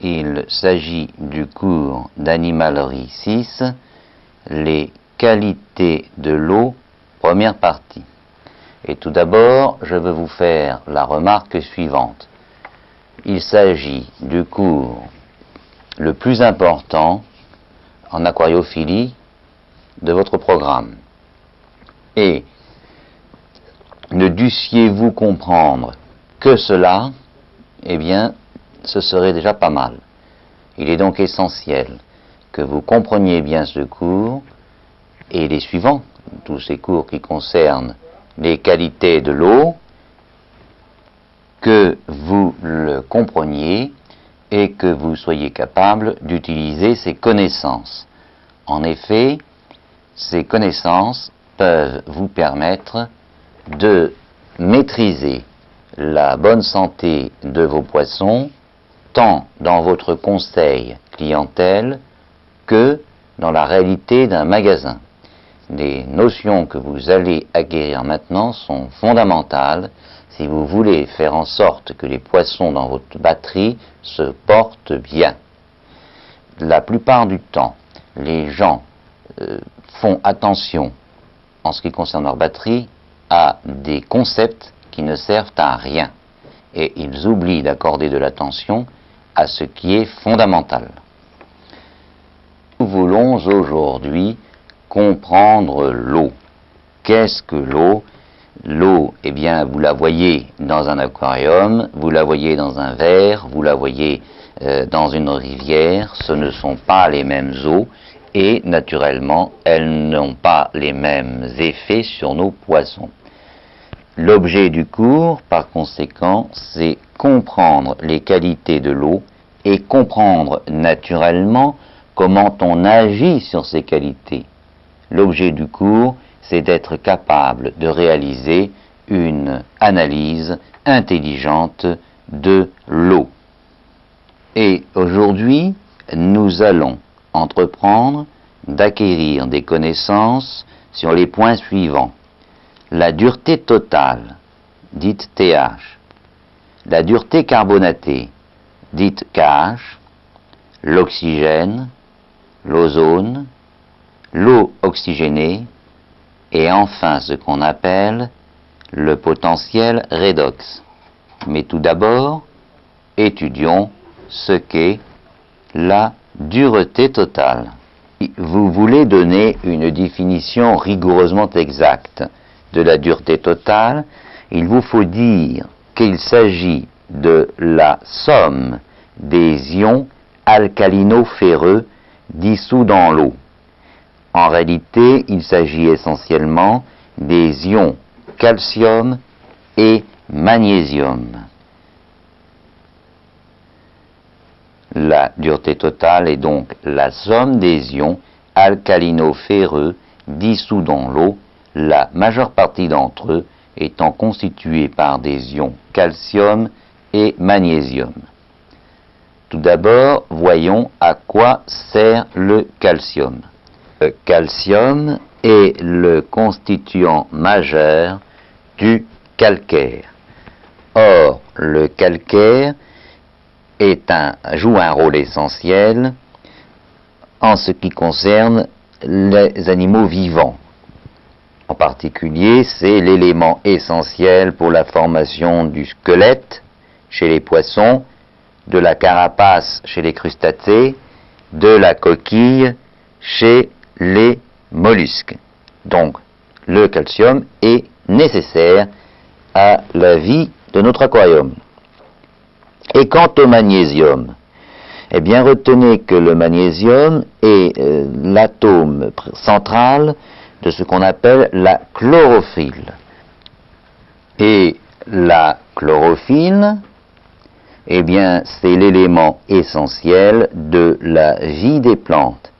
il s'agit du cours d'animalerie 6, les qualités de l'eau, première partie. Et tout d'abord, je veux vous faire la remarque suivante. Il s'agit du cours le plus important en aquariophilie de votre programme. Et ne dussiez-vous comprendre que cela, eh bien, ce serait déjà pas mal. Il est donc essentiel que vous compreniez bien ce cours et les suivants, tous ces cours qui concernent les qualités de l'eau, que vous le compreniez et que vous soyez capable d'utiliser ces connaissances. En effet, ces connaissances peuvent vous permettre de maîtriser la bonne santé de vos poissons, tant dans votre conseil clientèle que dans la réalité d'un magasin. Les notions que vous allez acquérir maintenant sont fondamentales si vous voulez faire en sorte que les poissons dans votre batterie se portent bien. La plupart du temps, les gens font attention, en ce qui concerne leur batterie, à des concepts qui ne servent à rien. Et ils oublient d'accorder de l'attention à ce qui est fondamental. Nous voulons aujourd'hui comprendre l'eau. Qu'est-ce que l'eau? L'eau, eh bien, vous la voyez dans un aquarium, vous la voyez dans un verre, vous la voyez dans une rivière. Ce ne sont pas les mêmes eaux et, naturellement, elles n'ont pas les mêmes effets sur nos poissons. L'objet du cours, par conséquent, c'est comprendre les qualités de l'eau et comprendre naturellement comment on agit sur ces qualités. L'objet du cours, c'est d'être capable de réaliser une analyse intelligente de l'eau. Et aujourd'hui, nous allons entreprendre d'acquérir des connaissances sur les points suivants. La dureté totale, dite TH, la dureté carbonatée, dite KH, l'oxygène, l'ozone, l'eau oxygénée, et enfin ce qu'on appelle le potentiel redox. Mais tout d'abord, étudions ce qu'est la dureté totale. Vous voulez donner une définition rigoureusement exacte de la dureté totale, il vous faut dire qu'il s'agit de la somme des ions alcalino-ferreux dissous dans l'eau. En réalité, il s'agit essentiellement des ions calcium et magnésium. La dureté totale est donc la somme des ions alcalino-ferreux dissous dans l'eau, la majeure partie d'entre eux étant constitués par des ions calcium et magnésium. Tout d'abord, voyons à quoi sert le calcium. Le calcium est le constituant majeur du calcaire. Or, le calcaire joue un rôle essentiel en ce qui concerne les animaux vivants. En particulier, c'est l'élément essentiel pour la formation du squelette chez les poissons, de la carapace chez les crustacés, de la coquille chez les mollusques. Donc, le calcium est nécessaire à la vie de notre aquarium. Et quant au magnésium, eh bien, retenez que le magnésium est l'atome central de ce qu'on appelle la chlorophylle. Et la chlorophylle, eh bien, c'est l'élément essentiel de la vie des plantes.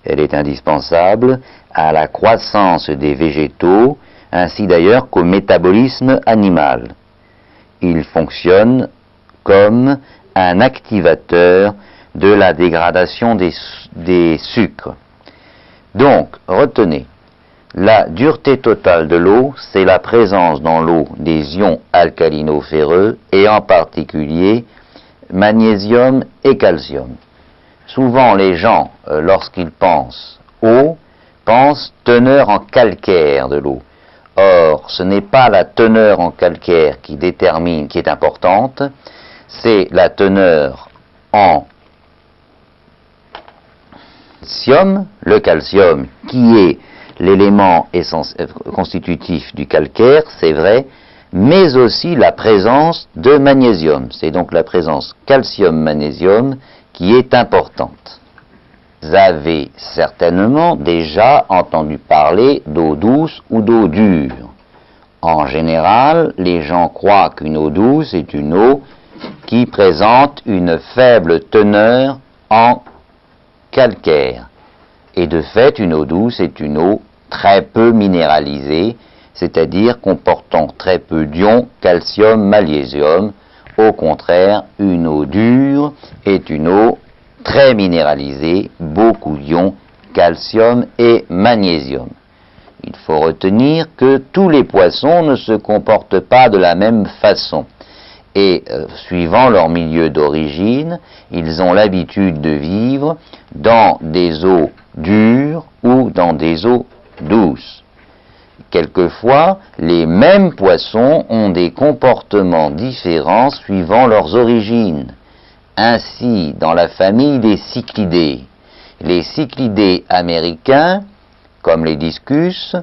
Elle est indispensable à la croissance des végétaux, ainsi d'ailleurs qu'au métabolisme animal. Il fonctionne comme un activateur de la dégradation des sucres. Donc, retenez, la dureté totale de l'eau, c'est la présence dans l'eau des ions alcalino-ferreux et en particulier magnésium et calcium. Souvent les gens, lorsqu'ils pensent eau, pensent teneur en calcaire de l'eau. Or, ce n'est pas la teneur en calcaire qui détermine, qui est importante, c'est la teneur en calcium, le calcium qui est l'élément constitutif du calcaire, c'est vrai, mais aussi la présence de magnésium. C'est donc la présence calcium-magnésium qui est importante. Vous avez certainement déjà entendu parler d'eau douce ou d'eau dure. En général, les gens croient qu'une eau douce est une eau qui présente une faible teneur en calcaire. Et de fait, une eau douce est une eau très peu minéralisée, c'est-à-dire comportant très peu d'ions calcium-magnésium. Au contraire, une eau dure est une eau très minéralisée, beaucoup d'ions calcium et magnésium. Il faut retenir que tous les poissons ne se comportent pas de la même façon. Et suivant leur milieu d'origine, ils ont l'habitude de vivre dans des eaux dures ou dans des eaux douces. Quelquefois, les mêmes poissons ont des comportements différents suivant leurs origines. Ainsi, dans la famille des cyclidés, les cyclidés américains, comme les discus,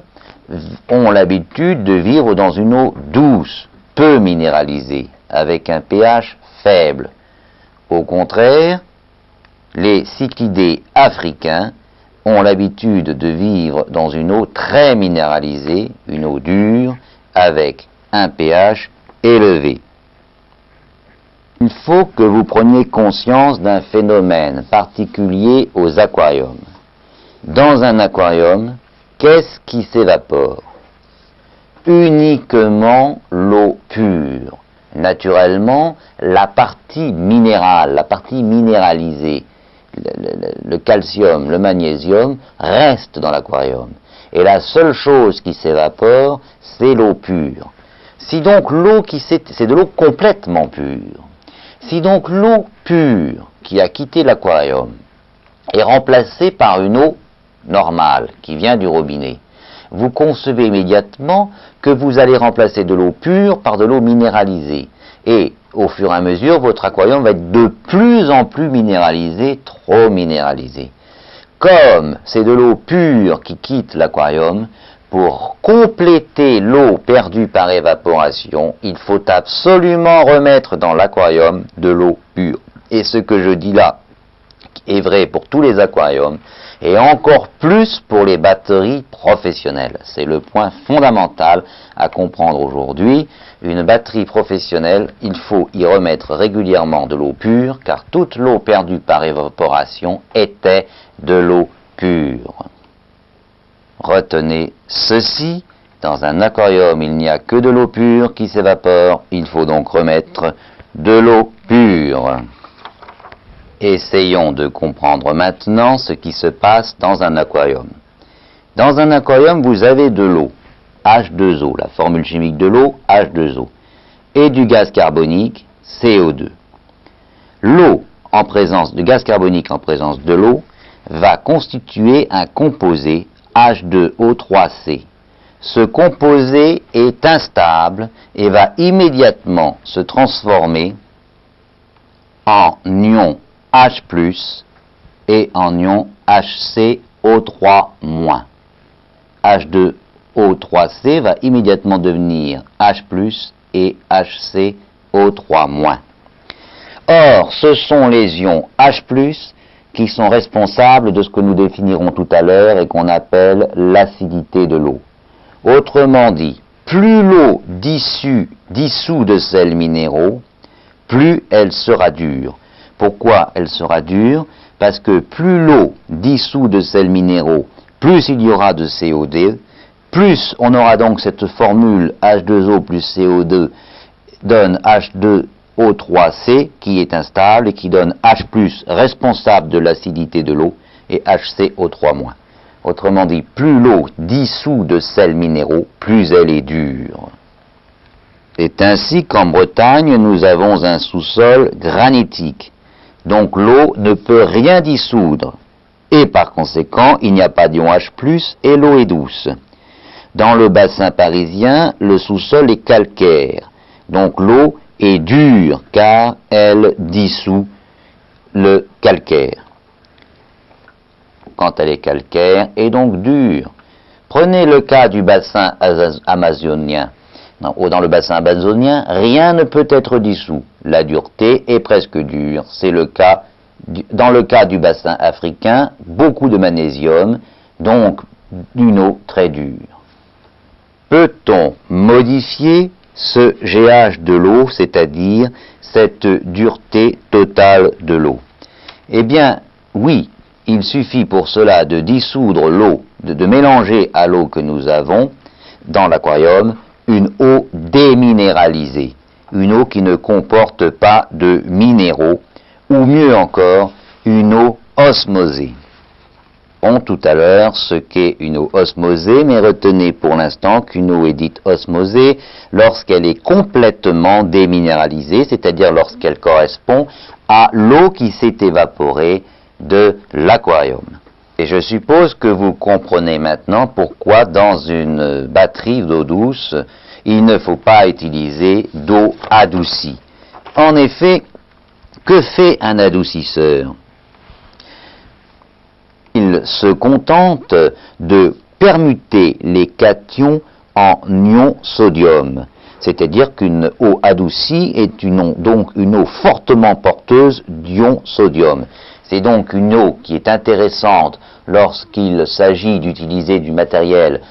ont l'habitude de vivre dans une eau douce, peu minéralisée, avec un pH faible. Au contraire, les cyclidés africains ont l'habitude de vivre dans une eau très minéralisée, une eau dure, avec un pH élevé. Il faut que vous preniez conscience d'un phénomène particulier aux aquariums. Dans un aquarium, qu'est-ce qui s'évapore? Uniquement l'eau pure. Naturellement, la partie minérale, la partie minéralisée, le calcium, le magnésium, reste dans l'aquarium. Et la seule chose qui s'évapore, c'est l'eau pure. Si donc l'eau c'est de l'eau complètement pure. Si donc l'eau pure qui a quitté l'aquarium est remplacée par une eau normale qui vient du robinet, vous concevez immédiatement que vous allez remplacer de l'eau pure par de l'eau minéralisée. Et au fur et à mesure, votre aquarium va être de plus en plus minéralisé, trop minéralisé. Comme c'est de l'eau pure qui quitte l'aquarium, pour compléter l'eau perdue par évaporation, il faut absolument remettre dans l'aquarium de l'eau pure. Et ce que je dis là est vrai pour tous les aquariums, et encore plus pour les batteries professionnelles. C'est le point fondamental à comprendre aujourd'hui. Une batterie professionnelle, il faut y remettre régulièrement de l'eau pure, car toute l'eau perdue par évaporation était de l'eau pure. Retenez ceci, dans un aquarium, il n'y a que de l'eau pure qui s'évapore, il faut donc remettre de l'eau pure. Essayons de comprendre maintenant ce qui se passe dans un aquarium. Dans un aquarium, vous avez de l'eau, H2O, la formule chimique de l'eau, H2O, et du gaz carbonique, CO2. L'eau en présence de gaz carbonique en présence de l'eau va constituer un composé H2O3C. Ce composé est instable et va immédiatement se transformer en ion H+, et en ion HCO3-. H2O3C va immédiatement devenir H+, et HCO3-. Or, ce sont les ions H+, qui sont responsables de ce que nous définirons tout à l'heure et qu'on appelle l'acidité de l'eau. Autrement dit, plus l'eau dissout de sels minéraux, plus elle sera dure. Pourquoi elle sera dure? Parce que plus l'eau dissout de sels minéraux, plus il y aura de CO2, plus on aura donc cette formule H2O plus CO2 donne H2O3C qui est instable et qui donne H+, responsable de l'acidité de l'eau, et HCO3-. Autrement dit, plus l'eau dissout de sels minéraux, plus elle est dure. C'est ainsi qu'en Bretagne, nous avons un sous-sol granitique. Donc l'eau ne peut rien dissoudre. Et par conséquent, il n'y a pas d'ion H+, et l'eau est douce. Dans le bassin parisien, le sous-sol est calcaire. Donc l'eau est dure, car elle dissout le calcaire. Quand elle est calcaire, est donc dure. Prenez le cas du bassin amazonien. Dans le bassin amazonien, rien ne peut être dissous. La dureté est presque dure. C'est le cas, dans le cas du bassin africain, beaucoup de magnésium, donc une eau très dure. Peut-on modifier ce GH de l'eau, c'est-à-dire cette dureté totale de l'eau? Eh bien, oui, il suffit pour cela de dissoudre l'eau, de mélanger à l'eau que nous avons dans l'aquarium une eau déminéralisée, une eau qui ne comporte pas de minéraux, ou mieux encore, une eau osmosée. On tout à l'heure ce qu'est une eau osmosée, mais retenez pour l'instant qu'une eau est dite osmosée lorsqu'elle est complètement déminéralisée, c'est-à-dire lorsqu'elle correspond à l'eau qui s'est évaporée de l'aquarium. Et je suppose que vous comprenez maintenant pourquoi dans une batterie d'eau douce, il ne faut pas utiliser d'eau adoucie. En effet, que fait un adoucisseur? Il se contente de permuter les cations en ions sodium. C'est-à-dire qu'une eau adoucie est donc une eau fortement porteuse d'ions sodium. C'est donc une eau qui est intéressante lorsqu'il s'agit d'utiliser du matériel,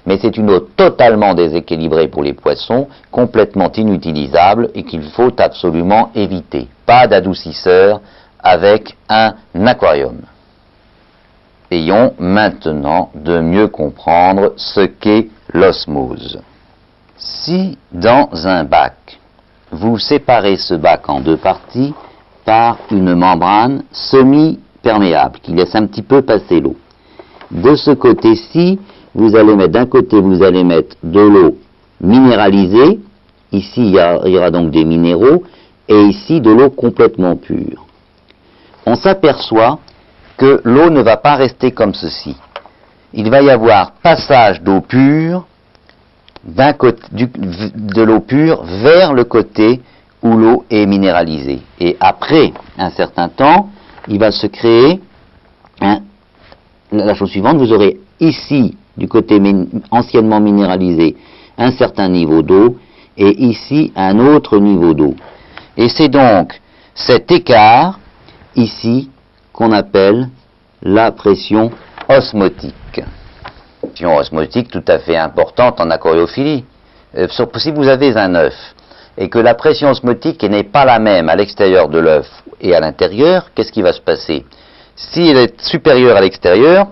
mais c'est une eau totalement déséquilibrée pour les poissons, complètement inutilisable et qu'il faut absolument éviter. Pas d'adoucisseur avec un aquarium. Essayons maintenant de mieux comprendre ce qu'est l'osmose. Si dans un bac, vous séparez ce bac en deux parties par une membrane semi-perméable qui laisse un petit peu passer l'eau. De ce côté-ci, vous allez mettre d'un côté, vous allez mettre de l'eau minéralisée. Ici, il y aura donc des minéraux, et ici de l'eau complètement pure. On s'aperçoit que l'eau ne va pas rester comme ceci. Il va y avoir passage d'eau pure de l'eau pure vers le côté où l'eau est minéralisée. Et après un certain temps, il va se créer la chose suivante. Vous aurez ici, du côté anciennement minéralisé, un certain niveau d'eau, et ici un autre niveau d'eau. Et c'est donc cet écart ici qu'on appelle la pression osmotique. Pression osmotique tout à fait importante en aquariophilie. Si vous avez un œuf et que la pression osmotique n'est pas la même à l'extérieur de l'œuf et à l'intérieur, qu'est-ce qui va se passer? S'il est supérieur à l'extérieur,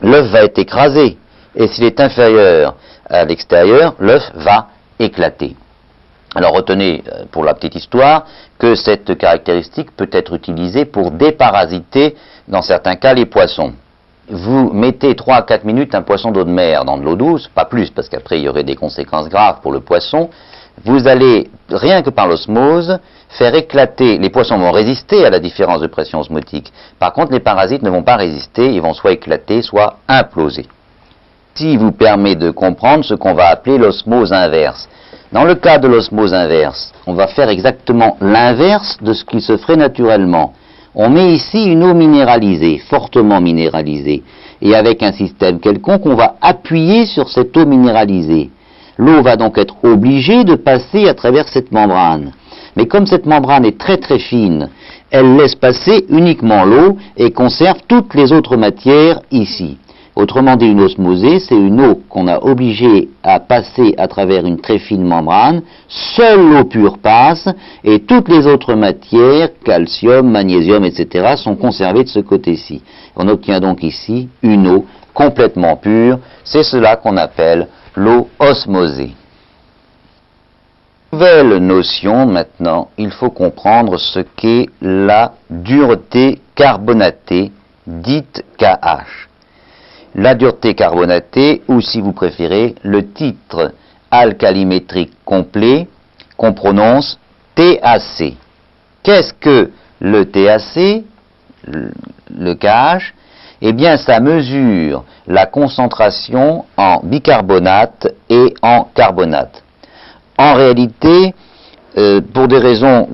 l'œuf va être écrasé. Et s'il est inférieur à l'extérieur, l'œuf va éclater. Alors retenez, pour la petite histoire, que cette caractéristique peut être utilisée pour déparasiter, dans certains cas, les poissons. Vous mettez 3 à 4 minutes un poisson d'eau de mer dans de l'eau douce, pas plus, parce qu'après il y aurait des conséquences graves pour le poisson. Vous allez, rien que par l'osmose, faire éclater, les poissons vont résister à la différence de pression osmotique. Par contre, les parasites ne vont pas résister, ils vont soit éclater, soit imploser. Ceci vous permet de comprendre ce qu'on va appeler l'osmose inverse. Dans le cas de l'osmose inverse, on va faire exactement l'inverse de ce qui se ferait naturellement. On met ici une eau minéralisée, fortement minéralisée, et avec un système quelconque, on va appuyer sur cette eau minéralisée. L'eau va donc être obligée de passer à travers cette membrane. Mais comme cette membrane est très très fine, elle laisse passer uniquement l'eau et conserve toutes les autres matières ici. Autrement dit, une osmosée, c'est une eau qu'on a obligée à passer à travers une très fine membrane, seule l'eau pure passe, et toutes les autres matières, calcium, magnésium, etc., sont conservées de ce côté-ci. On obtient donc ici une eau complètement pure, c'est cela qu'on appelle l'eau osmosée. Nouvelle notion maintenant, il faut comprendre ce qu'est la dureté carbonatée, dite KH. La dureté carbonatée, ou si vous préférez, le titre alcalimétrique complet qu'on prononce TAC. Qu'est-ce que le TAC, le KH? Eh bien, ça mesure la concentration en bicarbonate et en carbonate. En réalité, pour des raisons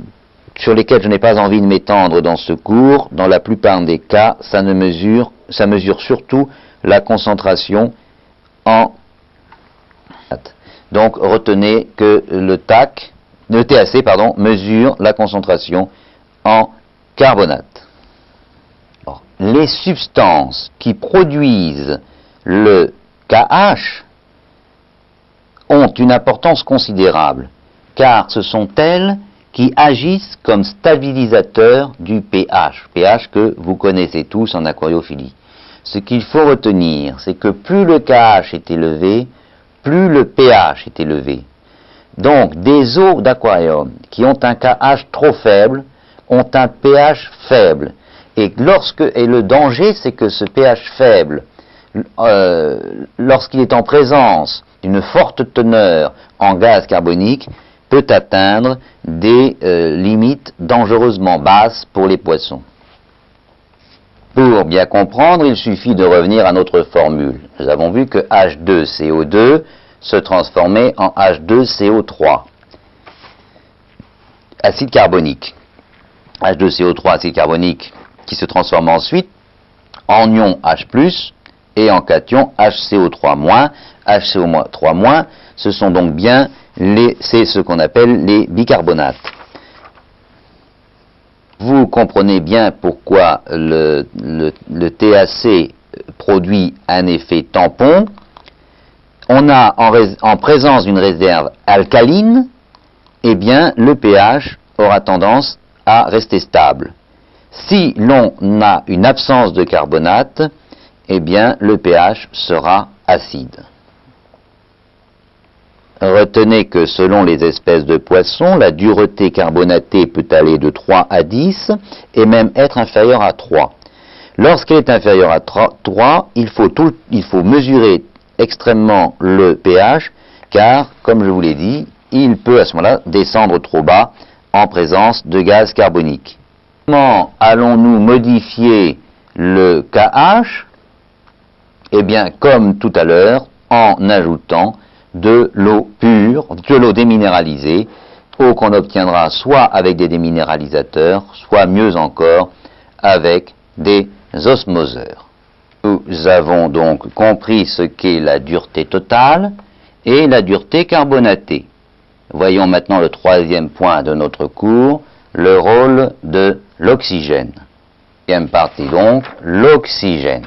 sur lesquelles je n'ai pas envie de m'étendre dans ce cours, dans la plupart des cas, ça mesure surtout la concentration en carbonate. Donc, retenez que le TAC mesure la concentration en carbonate. Alors, les substances qui produisent le KH ont une importance considérable, car ce sont elles qui agissent comme stabilisateurs du pH, pH que vous connaissez tous en aquariophilie. Ce qu'il faut retenir, c'est que plus le KH est élevé, plus le pH est élevé. Donc, des eaux d'aquarium qui ont un KH trop faible ont un pH faible. Et le danger, c'est que ce pH faible, lorsqu'il est en présence d'une forte teneur en gaz carbonique, peut atteindre des limites dangereusement basses pour les poissons. Pour bien comprendre, il suffit de revenir à notre formule. Nous avons vu que H2CO2 se transformait en H2CO3, acide carbonique. H2CO3, acide carbonique, qui se transforme ensuite en ion H+, et en cation HCO3-, HCO3-, ce sont donc bien c'est ce qu'on appelle les bicarbonates. Vous comprenez bien pourquoi le TAC produit un effet tampon. On a en présence d'une réserve alcaline, eh bien le pH aura tendance à rester stable. Si l'on a une absence de carbonate, eh bien le pH sera acide. Retenez que selon les espèces de poissons, la dureté carbonatée peut aller de 3 à 10 et même être inférieure à 3. Lorsqu'elle est inférieure à 3, il faut mesurer extrêmement le pH, car, comme je vous l'ai dit, il peut à ce moment-là descendre trop bas en présence de gaz carbonique. Comment allons-nous modifier le KH? Eh bien, comme tout à l'heure, en ajoutant de l'eau pure, de l'eau déminéralisée, eau qu'on obtiendra soit avec des déminéralisateurs, soit mieux encore avec des osmoseurs. Nous avons donc compris ce qu'est la dureté totale et la dureté carbonatée. Voyons maintenant le troisième point de notre cours, le rôle de l'oxygène. Deuxième partie donc, l'oxygène.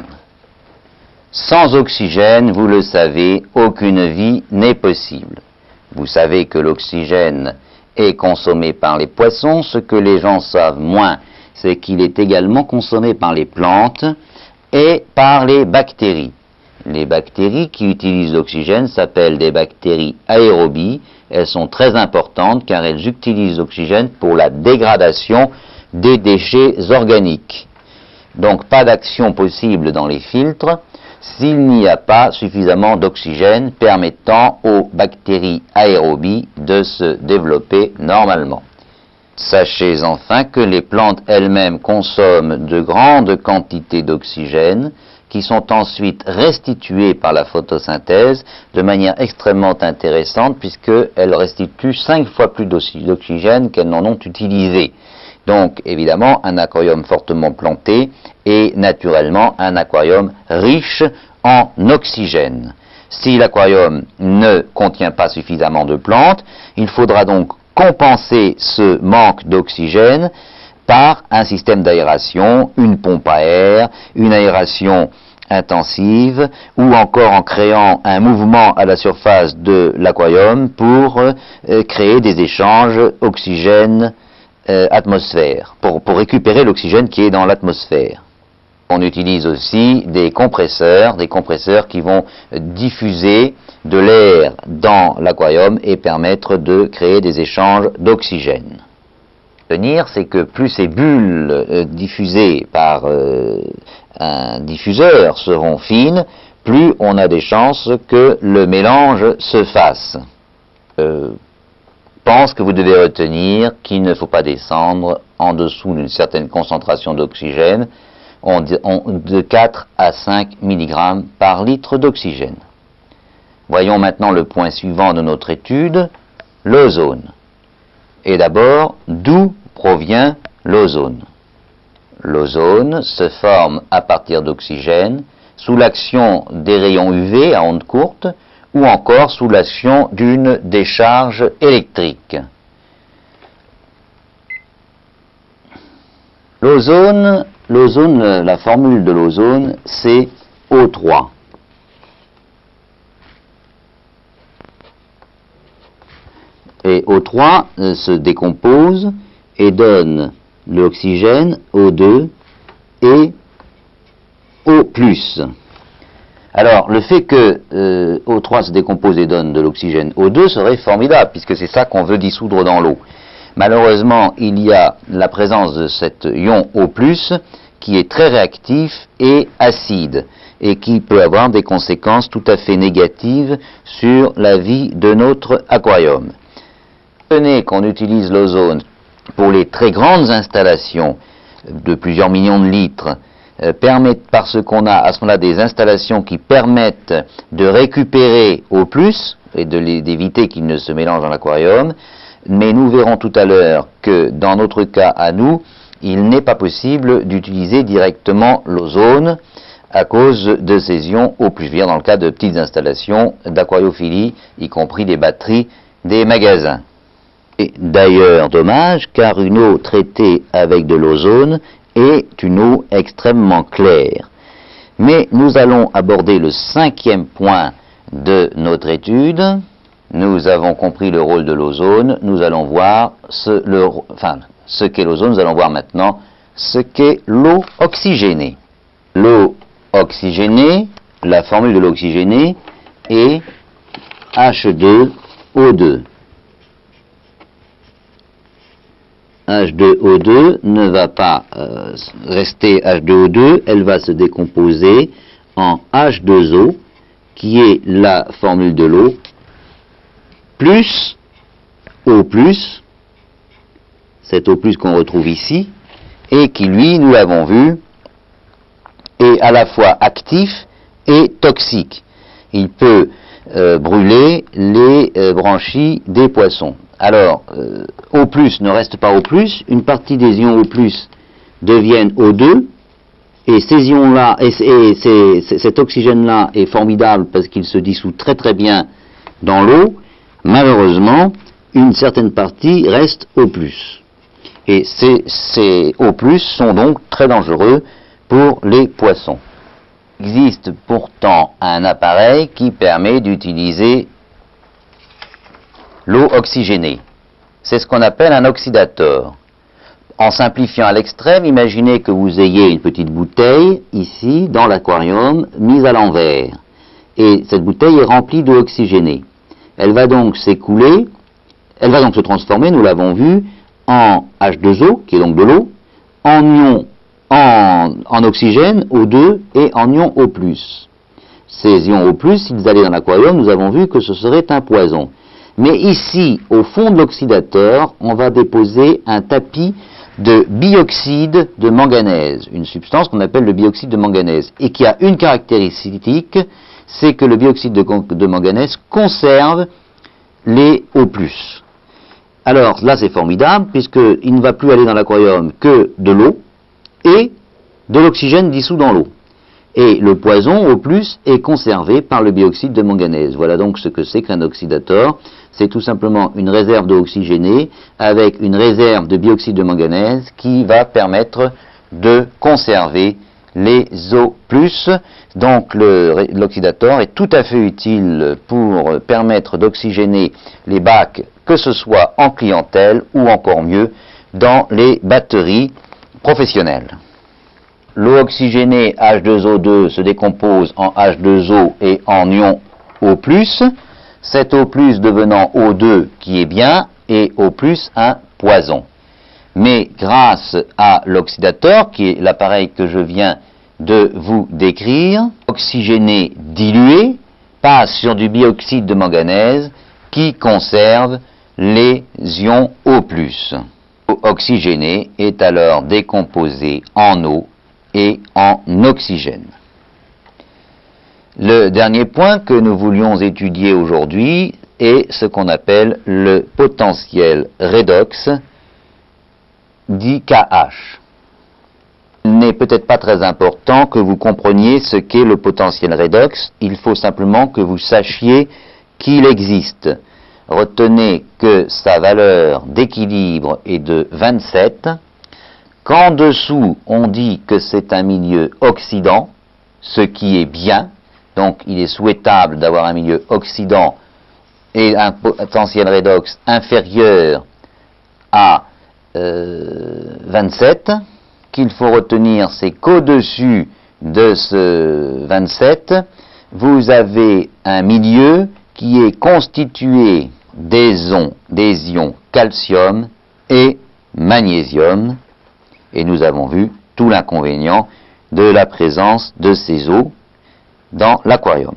Sans oxygène, vous le savez, aucune vie n'est possible. Vous savez que l'oxygène est consommé par les poissons. Ce que les gens savent moins, c'est qu'il est également consommé par les plantes et par les bactéries. Les bactéries qui utilisent l'oxygène s'appellent des bactéries aérobies. Elles sont très importantes car elles utilisent l'oxygène pour la dégradation des déchets organiques. Donc pas d'action possible dans les filtres s'il n'y a pas suffisamment d'oxygène permettant aux bactéries aérobies de se développer normalement. Sachez enfin que les plantes elles-mêmes consomment de grandes quantités d'oxygène qui sont ensuite restituées par la photosynthèse de manière extrêmement intéressante puisqu'elles restituent 5 fois plus d'oxygène qu'elles n'en ont utilisé. Donc, évidemment, un aquarium fortement planté est naturellement un aquarium riche en oxygène. Si l'aquarium ne contient pas suffisamment de plantes, il faudra donc compenser ce manque d'oxygène par un système d'aération, une pompe à air, une aération intensive, ou encore en créant un mouvement à la surface de l'aquarium pour créer des échanges oxygène atmosphère, pour récupérer l'oxygène qui est dans l'atmosphère. On utilise aussi des compresseurs qui vont diffuser de l'air dans l'aquarium et permettre de créer des échanges d'oxygène. C'est que plus ces bulles diffusées par un diffuseur seront fines, plus on a des chances que le mélange se fasse. pense que vous devez retenir qu'il ne faut pas descendre en dessous d'une certaine concentration d'oxygène, de 4 à 5 mg par litre d'oxygène. Voyons maintenant le point suivant de notre étude, l'ozone. Et d'abord, d'où provient l'ozone? L'ozone se forme à partir d'oxygène sous l'action des rayons UV à ondes courtes ou encore sous l'action d'une décharge électrique. L'ozone, la formule de l'ozone, c'est O3. Et O3 se décompose et donne l'oxygène O2 et O+. Alors, le fait que O3 se décompose et donne de l'oxygène O2 serait formidable, puisque c'est ça qu'on veut dissoudre dans l'eau. Malheureusement, il y a la présence de cet ion O+, qui est très réactif et acide, et qui peut avoir des conséquences tout à fait négatives sur la vie de notre aquarium. Tenez qu'on utilise l'ozone pour les très grandes installations de plusieurs millions de litres, parce qu'on a à ce moment-là des installations qui permettent de récupérer au plus et d'éviter qu'il ne se mélange dans l'aquarium, mais nous verrons tout à l'heure que dans notre cas à nous, il n'est pas possible d'utiliser directement l'ozone à cause de ces ions au plus, dans le cas de petites installations d'aquariophilie, y compris des batteries des magasins. Et d'ailleurs dommage, car une eau traitée avec de l'ozone est une eau extrêmement claire. Mais nous allons aborder le 5e point de notre étude. Nous avons compris le rôle de l'ozone, nous allons voir ce qu'est l'ozone, nous allons voir maintenant ce qu'est l'eau oxygénée. L'eau oxygénée, la formule de l'eau oxygénée est H2O2. H2O2 ne va pas rester H2O2, elle va se décomposer en H2O, qui est la formule de l'eau, plus O+, cet O+, qu'on retrouve ici, et qui, lui, nous l'avons vu, est à la fois actif et toxique. Il peut brûler les branchies des poissons. Alors, O+, ne reste pas O+, une partie des ions O+, deviennent O2, et ces ions-là, cet oxygène-là est formidable parce qu'il se dissout très très bien dans l'eau. Malheureusement, une certaine partie reste O+. Et ces O+, sont donc très dangereux pour les poissons. Il existe pourtant un appareil qui permet d'utiliser l'eau oxygénée. C'est ce qu'on appelle un oxydateur. En simplifiant à l'extrême, imaginez que vous ayez une petite bouteille, ici, dans l'aquarium, mise à l'envers. Et cette bouteille est remplie d'eau oxygénée. Elle va donc s'écouler, elle va donc se transformer, nous l'avons vu, en H2O, qui est donc de l'eau, en oxygène, O2, et en ion O+. Ces ions O+, s'ils allaient dans l'aquarium, nous avons vu que ce serait un poison. Mais ici, au fond de l'oxydateur, on va déposer un tapis de bioxyde de manganèse, une substance qu'on appelle le bioxyde de manganèse, et qui a une caractéristique, c'est que le bioxyde de manganèse conserve les O+. Alors là, c'est formidable, puisqu'il ne va plus aller dans l'aquarium que de l'eau et de l'oxygène dissous dans l'eau. Et le poison, O+, est conservé par le bioxyde de manganèse. Voilà donc ce que c'est qu'un oxydateur. C'est tout simplement une réserve d'eau oxygénée avec une réserve de bioxyde de manganèse qui va permettre de conserver les O+. Donc l'oxydateur est tout à fait utile pour permettre d'oxygéner les bacs, que ce soit en clientèle ou encore mieux dans les batteries professionnelles. L'eau oxygénée H2O2 se décompose en H2O et en ion O+, cet O+, devenant O2 qui est bien, et O+, un poison. Mais grâce à l'oxydateur, qui est l'appareil que je viens de vous décrire, oxygéné dilué passe sur du bioxyde de manganèse qui conserve les ions O+. L'eau oxygénée est alors décomposée en eau et en oxygène. Le dernier point que nous voulions étudier aujourd'hui est ce qu'on appelle le potentiel redox, dit KH. Il n'est peut-être pas très important que vous compreniez ce qu'est le potentiel redox, il faut simplement que vous sachiez qu'il existe. Retenez que sa valeur d'équilibre est de 27, qu'en dessous on dit que c'est un milieu oxydant, ce qui est bien, donc il est souhaitable d'avoir un milieu oxydant et un potentiel redox inférieur à 27. Qu'il faut retenir, c'est qu'au-dessus de ce 27, vous avez un milieu qui est constitué des ions calcium et magnésium, et nous avons vu tout l'inconvénient de la présence de ces eaux dans l'aquarium.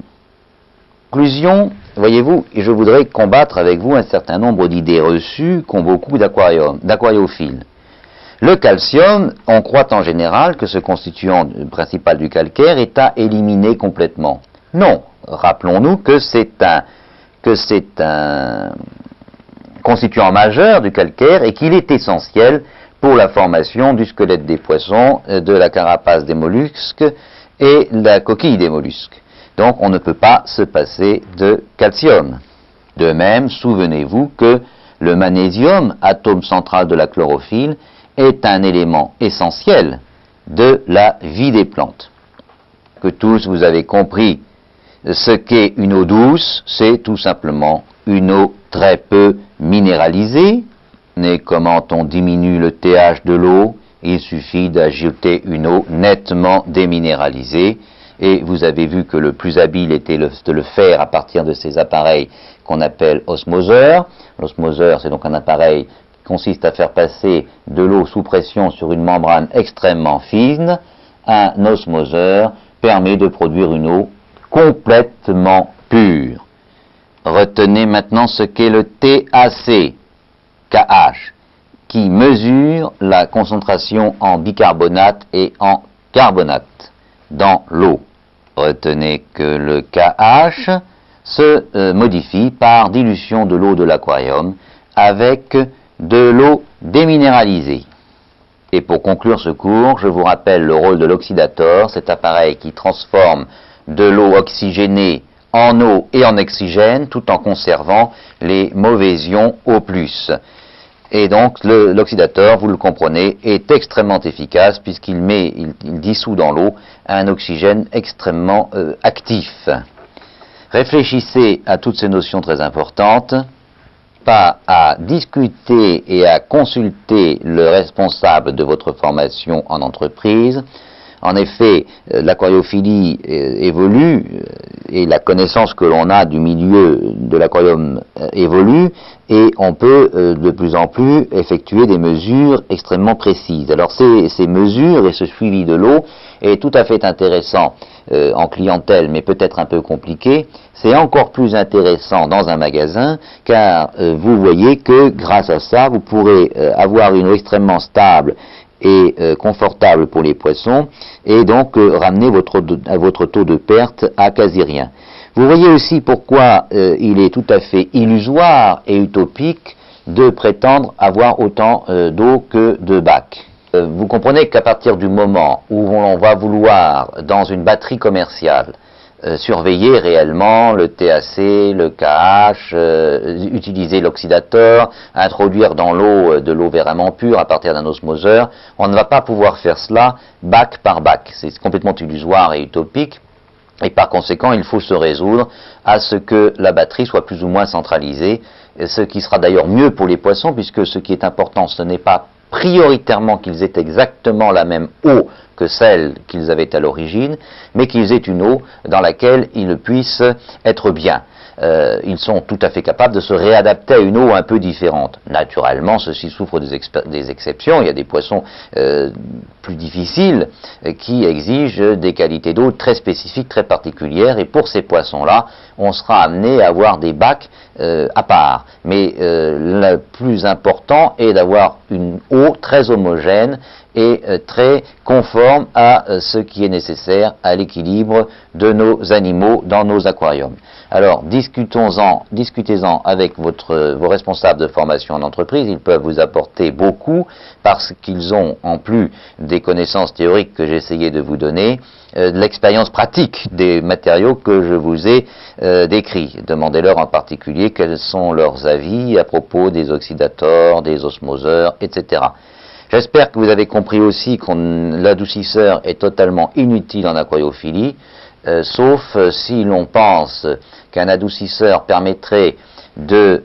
Conclusion, voyez-vous, je voudrais combattre avec vous un certain nombre d'idées reçues qu'ont beaucoup d'aquariophiles. Le calcium, on croit en général que ce constituant principal du calcaire est à éliminer complètement. Non, rappelons-nous que c'est un constituant majeur du calcaire et qu'il est essentiel pour la formation du squelette des poissons, de la carapace des mollusques et de la coquille des mollusques. Donc on ne peut pas se passer de calcium. De même, souvenez-vous que le magnésium, atome central de la chlorophylle, est un élément essentiel de la vie des plantes. Que tous vous avez compris ce qu'est une eau douce, c'est tout simplement une eau très peu minéralisée. Et comment on diminue le pH de l'eau? Il suffit d'ajouter une eau nettement déminéralisée. Et vous avez vu que le plus habile était de le faire à partir de ces appareils qu'on appelle osmoseurs. L'osmoseur, c'est donc un appareil consiste à faire passer de l'eau sous pression sur une membrane extrêmement fine. Un osmoseur permet de produire une eau complètement pure. Retenez maintenant ce qu'est le TAC, KH, qui mesure la concentration en bicarbonate et en carbonate dans l'eau. Retenez que le KH se modifie par dilution de l'eau de l'aquarium avec de l'eau déminéralisée. Et pour conclure ce cours, je vous rappelle le rôle de l'oxydator, cet appareil qui transforme de l'eau oxygénée en eau et en oxygène tout en conservant les mauvais ions O+. Et donc l'oxydator, vous le comprenez, est extrêmement efficace puisqu'il dissout dans l'eau un oxygène extrêmement actif. Réfléchissez à toutes ces notions très importantes. Pas à discuter et à consulter le responsable de votre formation en entreprise. En effet, l'aquariophilie évolue et la connaissance que l'on a du milieu de l'aquarium évolue et on peut de plus en plus effectuer des mesures extrêmement précises. Alors ces mesures et ce suivi de l'eau est tout à fait intéressant en clientèle, mais peut-être un peu compliqué. C'est encore plus intéressant dans un magasin, car vous voyez que grâce à ça, vous pourrez avoir une eau extrêmement stable et confortable pour les poissons, et donc ramener votre taux de perte à quasi rien. Vous voyez aussi pourquoi il est tout à fait illusoire et utopique de prétendre avoir autant d'eau que de bacs. Vous comprenez qu'à partir du moment où on va vouloir, dans une batterie commerciale, surveiller réellement le TAC, le KH, utiliser l'oxydator, introduire dans l'eau de l'eau vraiment pure à partir d'un osmoseur, on ne va pas pouvoir faire cela bac par bac. C'est complètement illusoire et utopique. Et par conséquent, il faut se résoudre à ce que la batterie soit plus ou moins centralisée, ce qui sera d'ailleurs mieux pour les poissons, puisque ce qui est important, ce n'est pas prioritairement qu'ils aient exactement la même eau que celle qu'ils avaient à l'origine, mais qu'ils aient une eau dans laquelle ils puissent être bien. Ils sont tout à fait capables de se réadapter à une eau un peu différente. Naturellement, ceci souffre des exceptions. Il y a des poissons plus difficiles qui exigent des qualités d'eau très spécifiques, très particulières, et pour ces poissons-là, on sera amené à avoir des bacs à part. Mais le plus important est d'avoir une eau très homogène et très conforme à ce qui est nécessaire à l'équilibre de nos animaux dans nos aquariums. Alors, discutez-en avec vos responsables de formation en entreprise. Ils peuvent vous apporter beaucoup parce qu'ils ont, en plus des connaissances théoriques que j'ai essayé de vous donner, de l'expérience pratique des matériaux que je vous ai décrits. Demandez-leur en particulier quels sont leurs avis à propos des oxydateurs, des osmoseurs, etc. J'espère que vous avez compris aussi que l'adoucisseur est totalement inutile en aquariophilie, sauf si l'on pense qu'un adoucisseur permettrait de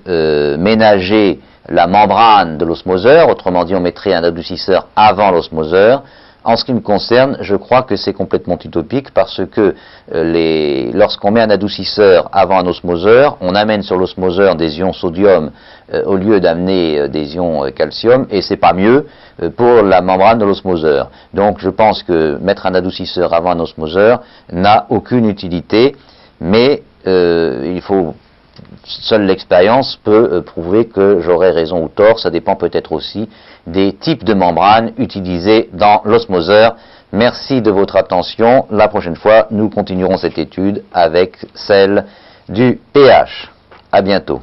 ménager la membrane de l'osmoseur, autrement dit on mettrait un adoucisseur avant l'osmoseur. En ce qui me concerne, je crois que c'est complètement utopique parce que lorsqu'on met un adoucisseur avant un osmoseur, on amène sur l'osmoseur des ions sodium au lieu d'amener des ions calcium, et c'est pas mieux pour la membrane de l'osmoseur. Donc je pense que mettre un adoucisseur avant un osmoseur n'a aucune utilité, mais seule l'expérience peut prouver que j'aurai raison ou tort. Ça dépend peut-être aussi des types de membranes utilisées dans l'osmoseur. Merci de votre attention. La prochaine fois, nous continuerons cette étude avec celle du pH. À bientôt.